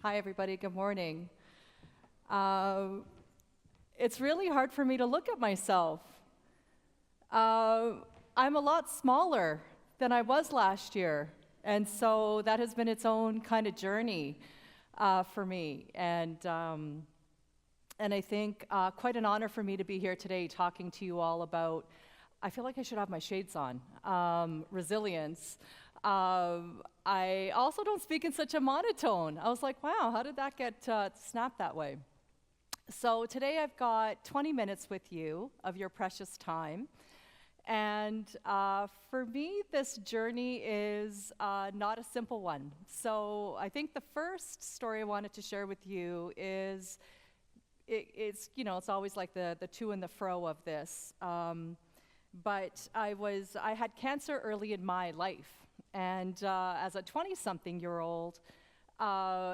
Hi, everybody. Good morning. It's really hard for me to look at myself. I'm a lot smaller than I was last year, and so that has been its own kind of journey for me. And I think quite an honor for me to be here today talking to you all about, I feel like I should have my shades on, resilience. I also don't speak in such a monotone. I was like, wow, how did that get snapped that way? So today I've got 20 minutes with you of your precious time. And for me, this journey is not a simple one. So I think the first story I wanted to share with you is, it's always like the to and the fro of this. But I had cancer early in my life. And as a 20-something-year-old,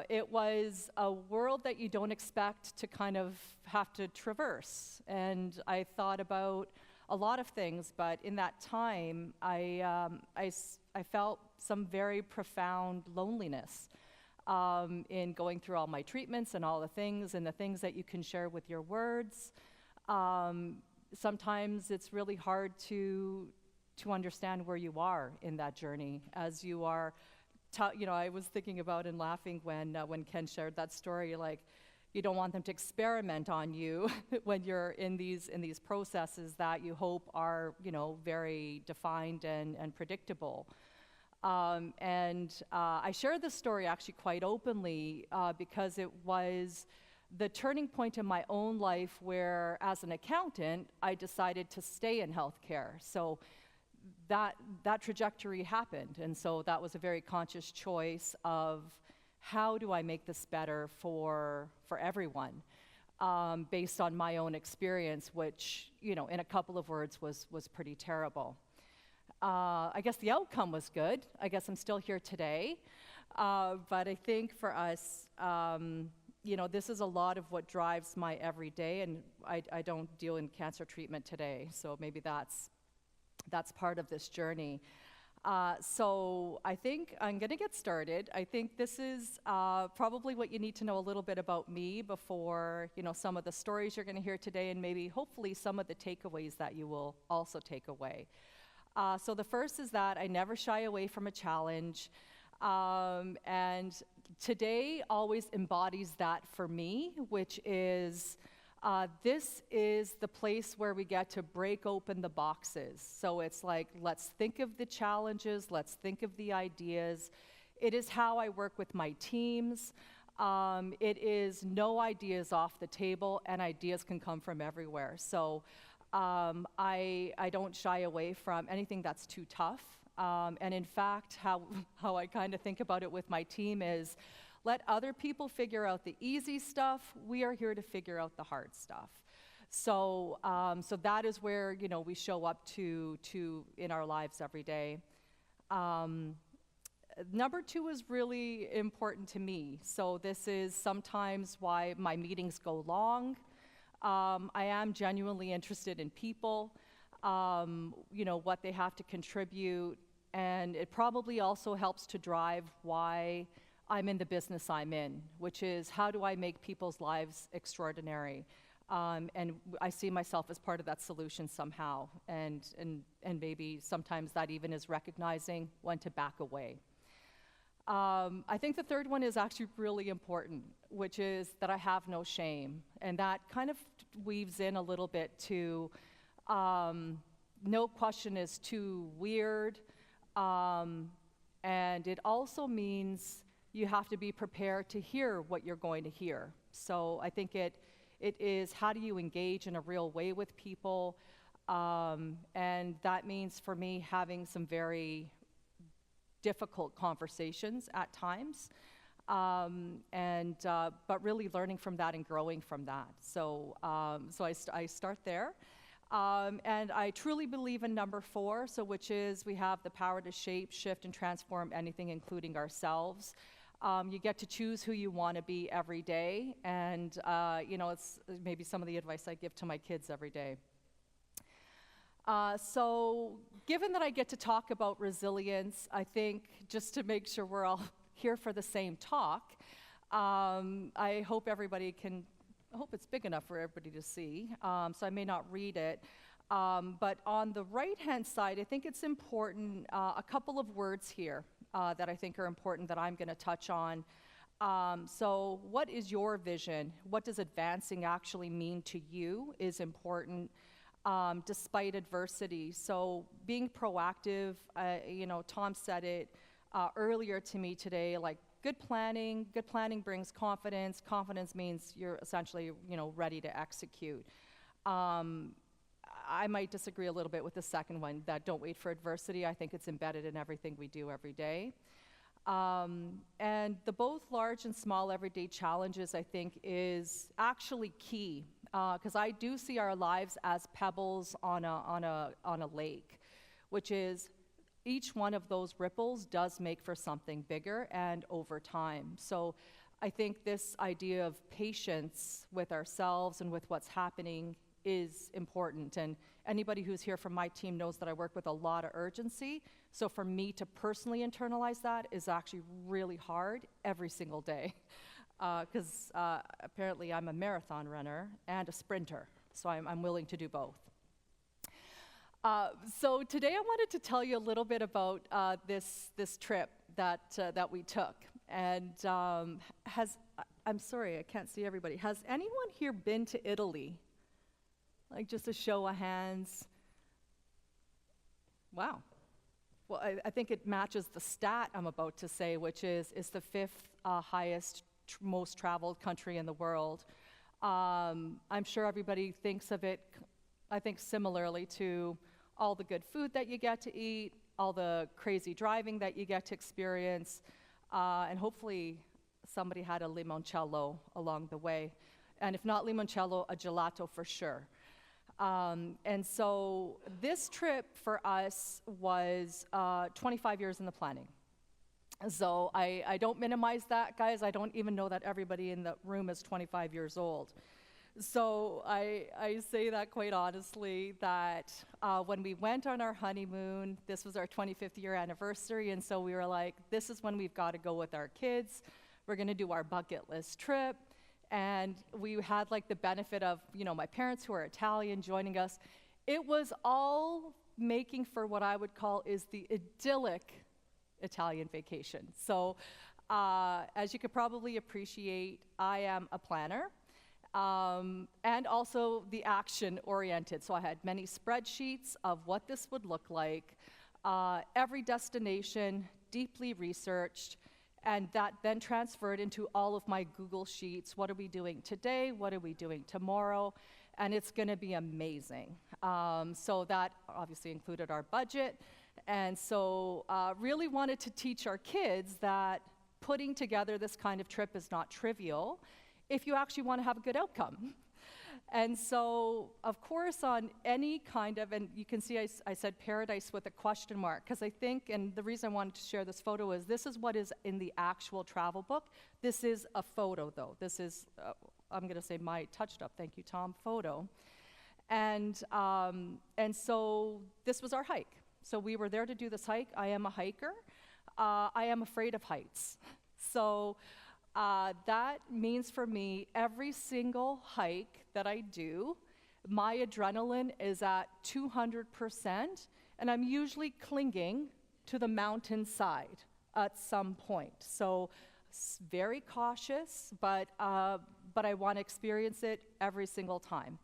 it was a world that you don't expect to kind of have to traverse. And I thought about a lot of things, but in that time, I felt some very profound loneliness in going through all my treatments and all the things and the things that you can share with your words. Sometimes it's really hard to understand where you are in that journey as you are. I was thinking about and laughing when Ken shared that story. Like, you don't want them to experiment on you when you're in these processes that you hope are very defined and predictable. I shared this story actually quite openly because it was the turning point in my own life where, as an accountant, I decided to stay in healthcare. So that trajectory happened, and so that was a very conscious choice of how do I make this better for everyone, based on my own experience, which in a couple of words was pretty terrible. I guess the outcome was good. I guess I'm still here today, but I think for us, this is a lot of what drives my everyday, and I don't deal in cancer treatment today, so maybe that's part of this journey. So I think I'm going to get started. I think this is probably what you need to know a little bit about me before some of the stories you're going to hear today, and maybe hopefully some of the takeaways that you will also take away. So the first is that I never shy away from a challenge, and today always embodies that for me, which is this is the place where we get to break open the boxes. So it's like, let's think of the challenges, let's think of the ideas. It is how I work with my teams. It is no ideas off the table, and ideas can come from everywhere. So I don't shy away from anything that's too tough. And in fact, how I kind of think about it with my team is, let other people figure out the easy stuff. We are here to figure out the hard stuff. So that is where we show up to in our lives every day. Number two is really important to me. So this is sometimes why my meetings go long. I am genuinely interested in people, what they have to contribute, and it probably also helps to drive why I'm in the business I'm in, which is, how do I make people's lives extraordinary? And I see myself as part of that solution somehow, and maybe sometimes that even is recognizing when to back away. I think the third one is actually really important, which is that I have no shame, and that kind of weaves in a little bit to no question is too weird, and it also means you have to be prepared to hear what you're going to hear. So I think it is, how do you engage in a real way with people? And that means for me having some very difficult conversations at times, but really learning from that and growing from that. So I start there. And I truly believe in number 4, which is, we have the power to shape, shift, and transform anything, including ourselves. You get to choose who you want to be every day, and it's maybe some of the advice I give to my kids every day. So given that I get to talk about resilience, I think just to make sure we're all here for the same talk, I hope I hope it's big enough for everybody to see, so I may not read it. But on the right-hand side, I think it's important, a couple of words here that I think are important that I'm going to touch on. So what is your vision? What does advancing actually mean to you is important despite adversity. So being proactive, Tom said it earlier to me today, like good planning brings confidence. Confidence means you're essentially, ready to execute. I might disagree a little bit with the second one, that don't wait for adversity. I think it's embedded in everything we do every day. And the both large and small everyday challenges, I think, is actually key, because I do see our lives as pebbles on a lake, which is each one of those ripples does make for something bigger and over time. So I think this idea of patience with ourselves and with what's happening is important. And anybody who's here from my team knows that I work with a lot of urgency. So for me to personally internalize that is actually really hard every single day. Because apparently I'm a marathon runner and a sprinter. So I'm willing to do both. So today I wanted to tell you a little bit about this trip that we took. And I'm sorry, I can't see everybody. Has anyone here been to Italy? Like just a show of hands. Wow. Well, I think it matches the stat I'm about to say, which is the fifth highest, most traveled country in the world. I'm sure everybody thinks of it, I think, similarly to all the good food that you get to eat, all the crazy driving that you get to experience, and hopefully somebody had a limoncello along the way. And if not limoncello, a gelato for sure. And so this trip for us was 25 years in the planning. So I don't minimize that, guys. I don't even know that everybody in the room is 25 years old. So I say that quite honestly, that when we went on our honeymoon, this was our 25th year anniversary, and so we were like, this is when we've got to go with our kids. We're going to do our bucket list trip. And we had like the benefit of, my parents who are Italian joining us. It was all making for what I would call is the idyllic Italian vacation. So as you could probably appreciate, I am a planner and also the action oriented. So I had many spreadsheets of what this would look like, every destination deeply researched. And that then transferred into all of my Google Sheets. What are we doing today? What are we doing tomorrow? And it's going to be amazing. So that obviously included our budget. And so really wanted to teach our kids that putting together this kind of trip is not trivial if you actually want to have a good outcome. And so, of course, on any kind of, and you can see I said paradise with a question mark, because I think, and the reason I wanted to share this photo is this is what is in the actual travel book. This is a photo, though. This is, I'm going to say my touched up, thank you, Tom, photo. And so this was our hike. So we were there to do this hike. I am a hiker. I am afraid of heights. So that means for me, every single hike that I do, my adrenaline is at 200%, and I'm usually clinging to the mountainside at some point. So very cautious, but I want to experience it every single time.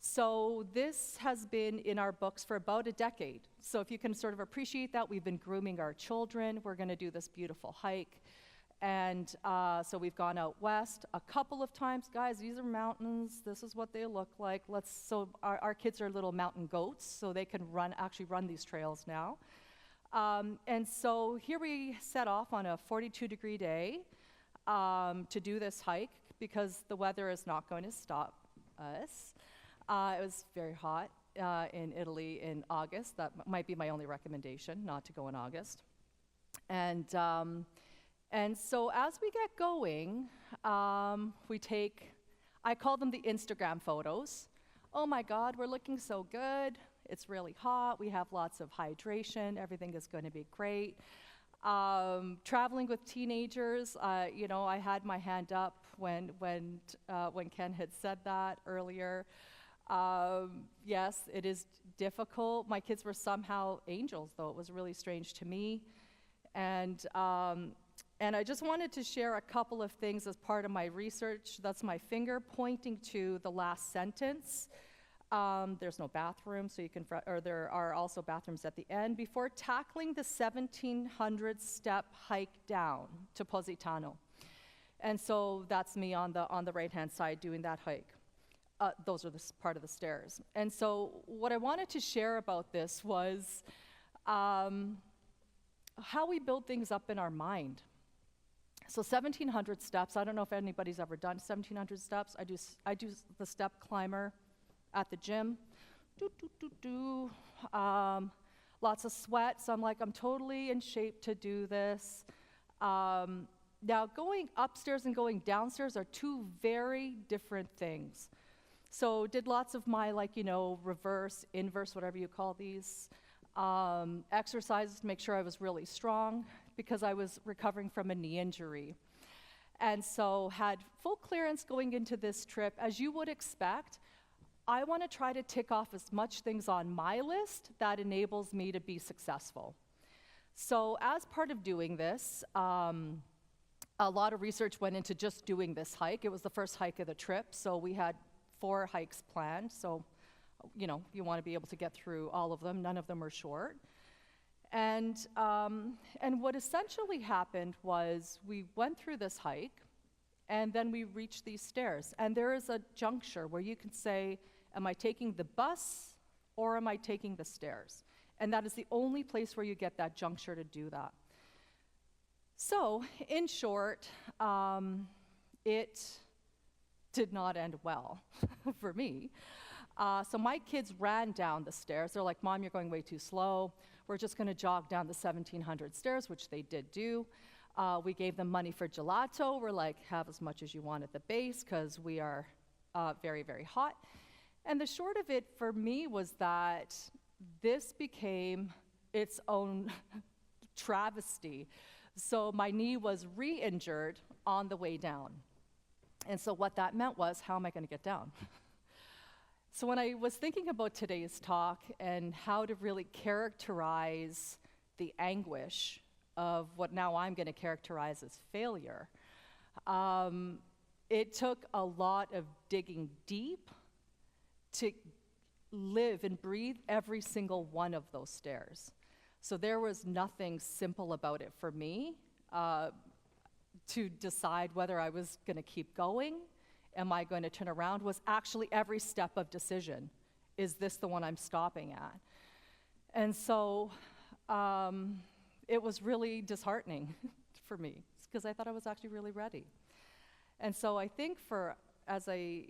So this has been in our books for about a decade. So if you can sort of appreciate that, we've been grooming our children. We're going to do this beautiful hike. And so we've gone out west a couple of times. Guys, these are mountains. This is what they look like. So our kids are little mountain goats, so they can actually run these trails now. And so here we set off on a 42-degree day to do this hike because the weather is not going to stop us. It was very hot in Italy in August. That might be my only recommendation, not to go in August. And so as we get going, we take, I call them the Instagram photos. Oh my God, we're looking so good. It's really hot. We have lots of hydration. Everything is going to be great. Traveling with teenagers, you know, I had my hand up when Ken had said that earlier. Yes, it is difficult. My kids were somehow angels, though it was really strange to me. And I just wanted to share a couple of things as part of my research. That's my finger pointing to the last sentence. There's no bathroom, so you can, or there are also bathrooms at the end. Before tackling the 1,700-step hike down to Positano. And so that's me on the right-hand side doing that hike. Those are part of the stairs. And so what I wanted to share about this was how we build things up in our mind. So 1,700 steps, I don't know if anybody's ever done 1,700 steps. I do the step climber at the gym. Lots of sweat, so I'm like, I'm totally in shape to do this. Now, going upstairs and going downstairs are two very different things. So did lots of my, like, you know, reverse, inverse, whatever you call these, exercises to make sure I was really strong because I was recovering from a knee injury. And so had full clearance going into this trip. As you would expect, I want to try to tick off as much things on my list that enables me to be successful. So as part of doing this, a lot of research went into just doing this hike. It was the first hike of the trip, so we had 4 hikes planned. So, you know, you want to be able to get through all of them. None of them are short. And what essentially happened was we went through this hike, and then we reached these stairs. And there is a juncture where you can say, am I taking the bus or am I taking the stairs? And that is the only place where you get that juncture to do that. So, in short, it did not end well for me. So my kids ran down the stairs. They're like, Mom, you're going way too slow. We're just going to jog down the 1,700 stairs, which they did do. We gave them money for gelato. We're like, have as much as you want at the base because we are very, very hot. And the short of it for me was that this became its own travesty. So my knee was re-injured on the way down. And so what that meant was, how am I going to get down? So when I was thinking about today's talk and how to really characterize the anguish of what now I'm going to characterize as failure, it took a lot of digging deep to live and breathe every single one of those stairs. So there was nothing simple about it for me to decide whether I was going to keep going. Am I going to turn around? Was actually every step of decision. Is this the one I'm stopping at? And so it was really disheartening for me because I thought I was actually really ready. And so I think as I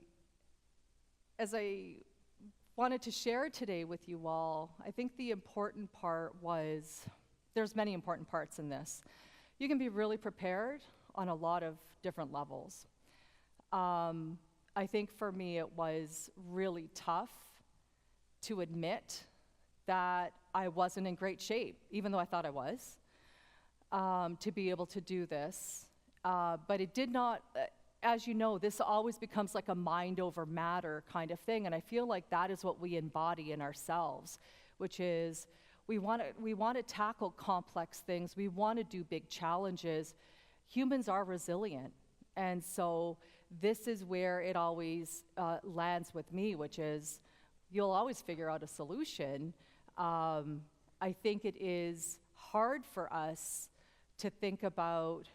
wanted to share today with you all, I think the important part was, there's many important parts in this. You can be really prepared on a lot of different levels. I think for me it was really tough to admit that I wasn't in great shape, even though I thought I was, to be able to do this. But it did not, as you know, this always becomes like a mind over matter kind of thing, and I feel like that is what we embody in ourselves, which is we want to tackle complex things, we want to do big challenges. Humans are resilient, and so this is where it always lands with me, which is you'll always figure out a solution. I think it is hard for us to think about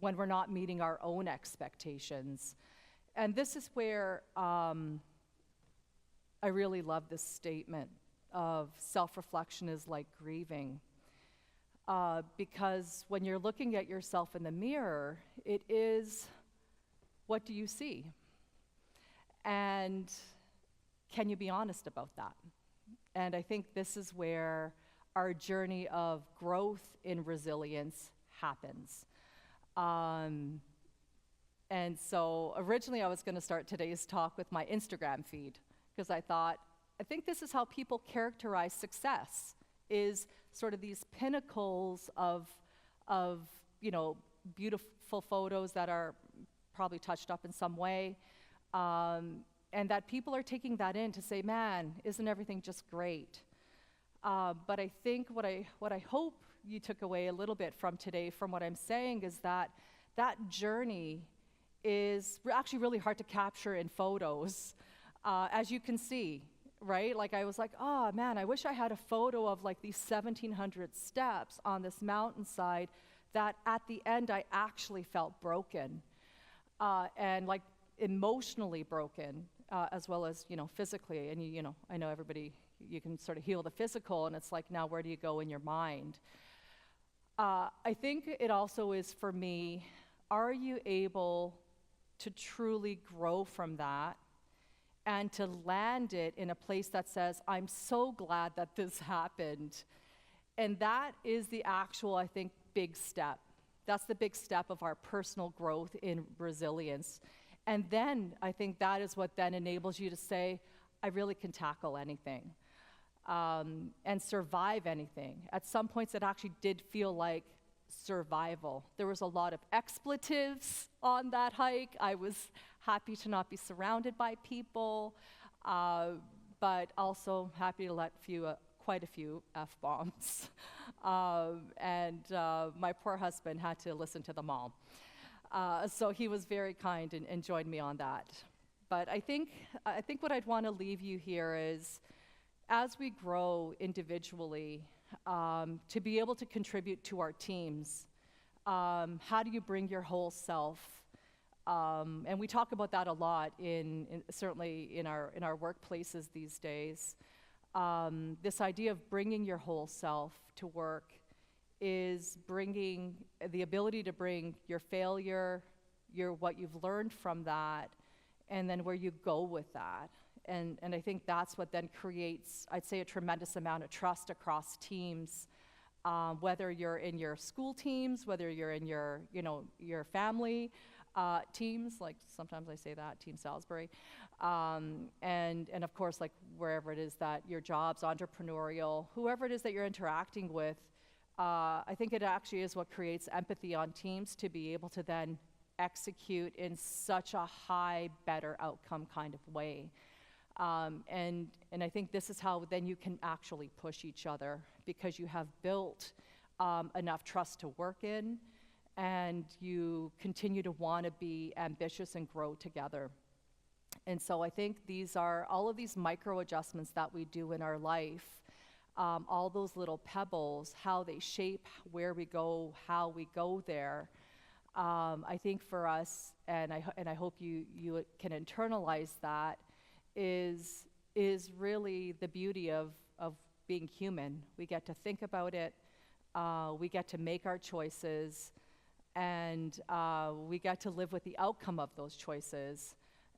when we're not meeting our own expectations. And this is where I really love this statement of self-reflection is like grieving. Because when you're looking at yourself in the mirror, it is, what do you see? And can you be honest about that? And I think this is where our journey of growth in resilience happens. And so originally I was going to start today's talk with my Instagram feed because I think this is how people characterize success is sort of these pinnacles of beautiful photos that are probably touched up in some way, and that people are taking that in to say, man, isn't everything just great? But I think what I hope you took away a little bit from today, from what I'm saying, is that journey is actually really hard to capture in photos, as you can see, right? Like I was like, oh man, I wish I had a photo of like these 1,700 steps on this mountainside that at the end I actually felt broken, and like emotionally broken, as well as, physically. And I know everybody, you can sort of heal the physical, and it's like, now where do you go in your mind? I think it also is for me, are you able to truly grow from that and to land it in a place that says, I'm so glad that this happened? And that is the actual, I think, big step. That's the big step of our personal growth in resilience. And then I think that is what then enables you to say, I really can tackle anything, and survive anything. At some points, it actually did feel like survival. There was a lot of expletives on that hike. I was happy to not be surrounded by people, but also happy to let quite a few F-bombs. And my poor husband had to listen to them all. So he was very kind and joined me on that. But I think what I'd want to leave you here is, as we grow individually, to be able to contribute to our teams, how do you bring your whole self? And we talk about that a lot certainly in our workplaces these days. This idea of bringing your whole self to work is bringing the ability to bring your failure, what you've learned from that, and then where you go with that. And I think that's what then creates, I'd say, a tremendous amount of trust across teams, whether you're in your school teams, whether you're in your family teams, like sometimes I say that, Team Salisbury, and of course, like wherever it is that your job's entrepreneurial, whoever it is that you're interacting with, I think it actually is what creates empathy on teams to be able to then execute in such a high, better outcome kind of way. And I think this is how then you can actually push each other, because you have built enough trust to work in, and you continue to want to be ambitious and grow together. And so I think these are all of these micro adjustments that we do in our life, all those little pebbles, how they shape where we go, how we go there. I think for us, and I hope you can internalize that, is really the beauty of being human. We get to think about it, we get to make our choices, and we get to live with the outcome of those choices.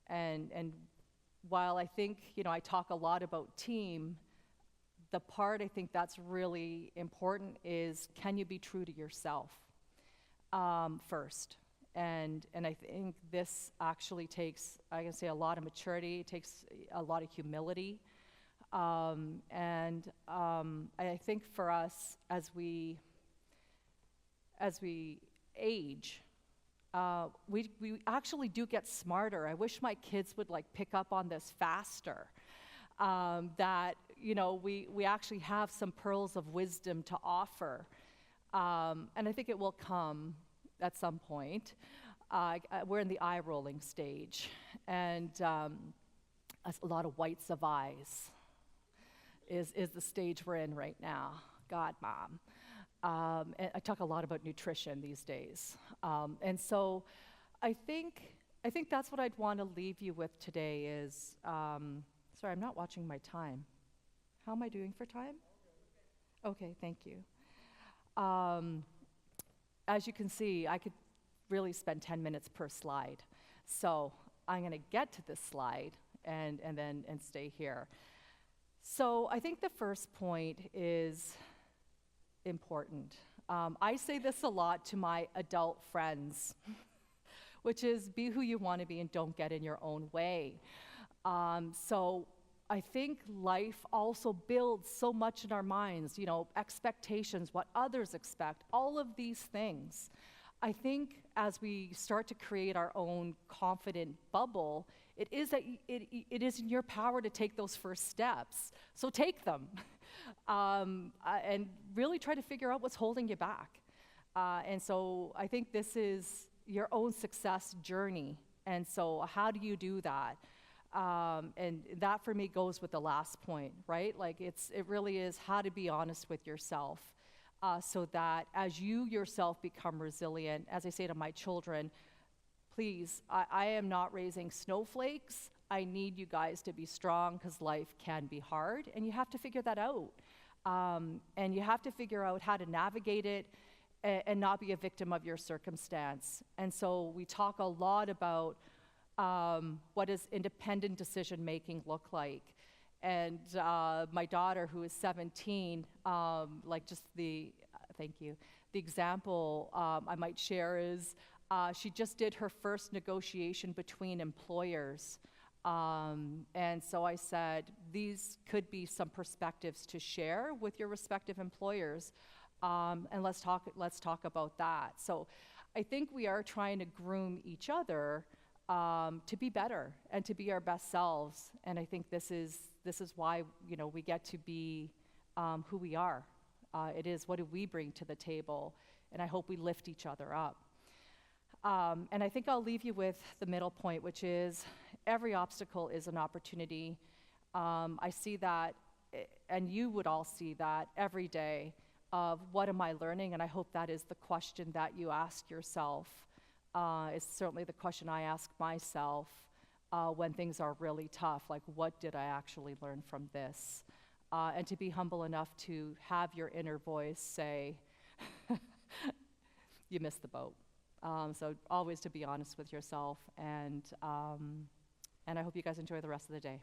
And while I think, I talk a lot about team, the part I think that's really important is, can you be true to yourself first? And I think this actually takes, I can say, a lot of maturity. It takes a lot of humility. And I think for us, as we age, we actually do get smarter. I wish my kids would pick up on this faster. That we actually have some pearls of wisdom to offer, and I think it will come at some point. We're in the eye-rolling stage, and a lot of whites of eyes is the stage we're in right now. God, Mom. And I talk a lot about nutrition these days, and so I think that's what I'd want to leave you with today is. Sorry, I'm not watching my time. How am I doing for time? Okay, thank you. As you can see, I could really spend 10 minutes per slide. So I'm going to get to this slide and stay here. So I think the first point is important. I say this a lot to my adult friends, which is be who you want to be and don't get in your own way. So I think life also builds so much in our minds, you know, expectations, what others expect, all of these things. I think as we start to create our own confident bubble, it is in your power to take those first steps. So take them, and really try to figure out what's holding you back. And so I think this is your own success journey. And so how do you do that? And that for me goes with the last point, right? Like it really is how to be honest with yourself, so that as you yourself become resilient, as I say to my children, please, I am not raising snowflakes. I need you guys to be strong because life can be hard and you have to figure that out. And you have to figure out how to navigate it and not be a victim of your circumstance. And so we talk a lot about what does independent decision making look like. And my daughter, who is 17, thank you. The example I might share is she just did her first negotiation between employers. And so I said, these could be some perspectives to share with your respective employers. And let's talk about that. So I think we are trying to groom each other to be better and to be our best selves. And I think this is why, you know, we get to be who we are. It is, what do we bring to the table? And I hope we lift each other up. And I think I'll leave you with the middle point, which is every obstacle is an opportunity. I see that, and you would all see that every day, of what am I learning? And I hope that is the question that you ask yourself. It's certainly the question I ask myself when things are really tough, like what did I actually learn from this? And to be humble enough to have your inner voice say, you missed the boat. So always to be honest with yourself, and I hope you guys enjoy the rest of the day.